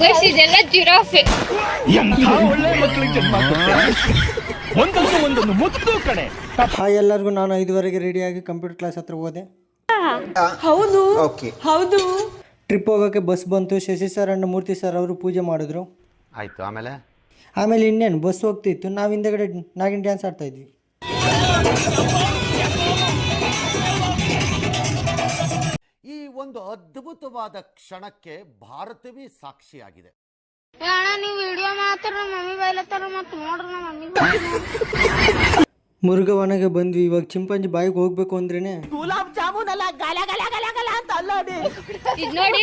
Guys ಇದೆಲ್ಲ giraffe. ಎಂಥ ಒಳ್ಳೆ ಮಕ್ಕಳಿಗೆ ಜನ್ಮ ಕೊಡ್ತಾರೆ. ಒಂದೊಂದು ಮುತ್ತು ಕಣೆ. ಹಾಯ್ ಎಲ್ಲರಿಗೂ, ನಾನು 5 ರೆಡಿಯಾಗಿ ಕಂಪ್ಯೂಟರ್ ಕ್ಲಾಸ್ ಹತ್ರ ಹೋದೆ. ಹೌದು ಹೌದು. ಟ್ರಿಪ್ ಹೋಗೋಕ್ಕೆ ಬಸ್ ಬಂತು. Shashi sir and Murthy sir ಅವರು ಪೂಜೆ ಮಾಡಿದ್ರು. ಆಯಿತು. ಆಮೇಲೆ ಇನ್ನೇನು ಬಸ್ ಹೋಗ್ತಿತ್ತು, ನಾವು ಹಿಂದೆಗಡೆ ನಾಗಿನ ಡ್ಯಾನ್ಸ್ ಆಡ್ತಾ ಇದ್ವಿ. ಈ ಒಂದು ಅದ್ಭುತವಾದ ಕ್ಷಣಕ್ಕೆ ಭಾರತವೇ ಸಾಕ್ಷಿಯಾಗಿದೆ. ನೀವು ವಿಡಿಯೋ ಮಾತ್ರ ನಮ್ಮ ಮಮ್ಮಿ ಬೈಲತ್ತಾರ ಮತ್ತೆ ನೋಡ್ರಿ ನಮ್ಮ ಮಮ್ಮಿ. ಮುರುಘವನಗೆ ಬಂದ್ವಿ. ಇವಾಗ ಚಿಂಪಾಂಜಿ ಬಾಯಿಗೆ ಹೋಗ್ಬೇಕು ಅಂದ್ರೇನೆ ಗುಲಾಬ್ ಜಾಮೂನ್ ಅಲ್ಲ, ಗಲ ಗಲ ಗಲ ಗಲ ಅಂತ ಅಲ್ಲೋಡಿ. ಇದು ನೋಡಿ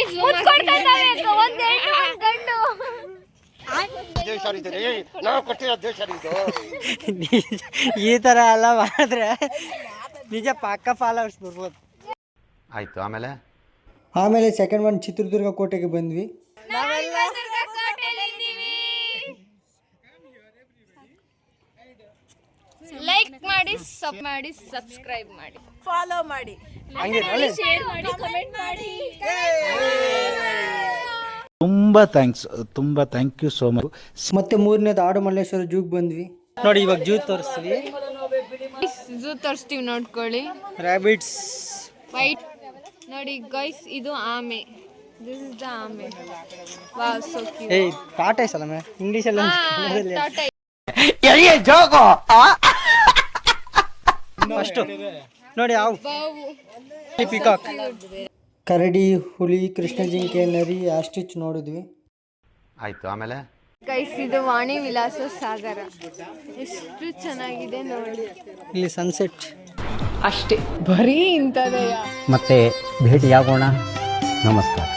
ಈ ಥರ ಎಲ್ಲ ಮಾಡಿದ್ರೆ ನಿಜ ಪಕ್ಕ ಫಾಲೋವರ್ಸ್ ಬರ್ಬೋದು. ಆಯಿತು. ಆಮೇಲೆ ಸೆಕೆಂಡ್ ಒನ್ ಚಿತ್ರದುರ್ಗ ಕೋಟೆಗೆ ಬಂದ್ವಿ. ಲೈಕ್ ಮಾಡಿ, ಸಬ್ ಮಾಡಿ, ಸಬ್ಸ್ಕ್ರೈಬ್ ಮಾಡಿ, ಫಾಲೋ ಮಾಡಿ, ಶೇರ್ ಮಾಡಿ, ಕಮೆಂಟ್ ಮಾಡಿ. ತುಂಬಾ ಥ್ಯಾಂಕ್ ಯು ಸೋ ಮಚ್. ಮತ್ತೆ ಮೂರನೇದು ಆಡು ಮಲ್ಲೇಶ್ವರ ಜೂಗ್ ಬಂದ್ವಿ. ನೋಡಿ ಇವಾಗ ಜೂ ತೋರಿಸ್ತೀವಿ. ಝೂ ತೋರಿಸ್ತೀವಿ, ನೋಡ್ಕೊಳ್ಳಿ. ರ್ಯಾಬಿಟ್ಸ್ ವೈಟ್ ನೋಡಿ ಗೈಸ್, ಇದು ಆಮೆ. ದಿಸ್ ಇಸ್ ದ ಆಮೆ. Wow, so cute. ಏಯ್ ಟಾಟಾ ಸಲ ಇಂಗ್ಲಿಷ್ ಅಲ್ಲಿ ಅಷ್ಟು ನೋಡಿ. ಯಾವ ಪಿಕಾಕ್, ಕರಡಿ, ಹುಲಿ, ಕೃಷ್ಣ ಜಿಂಕೆ, ನರಿ, ಆಸ್ಟ್ರಿಚ್ ನೋಡಿದ್ವಿ. ಆಯಿತು. ಗೈಸ್ ಇದು ವಾಣಿ ವಿಲಾಸ ಸಾಗರ. ಎಷ್ಟು ಚೆನ್ನಾಗಿದೆ ನೋಡಿ. ಇಲ್ಲಿ ಸನ್ಸೆಟ್. ಅಷ್ಟೇ, ಬರೀ ಇಂಥದೆಯಾ? ಮತ್ತೆ ಭೇಟಿಯಾಗೋಣ. ನಮಸ್ಕಾರ.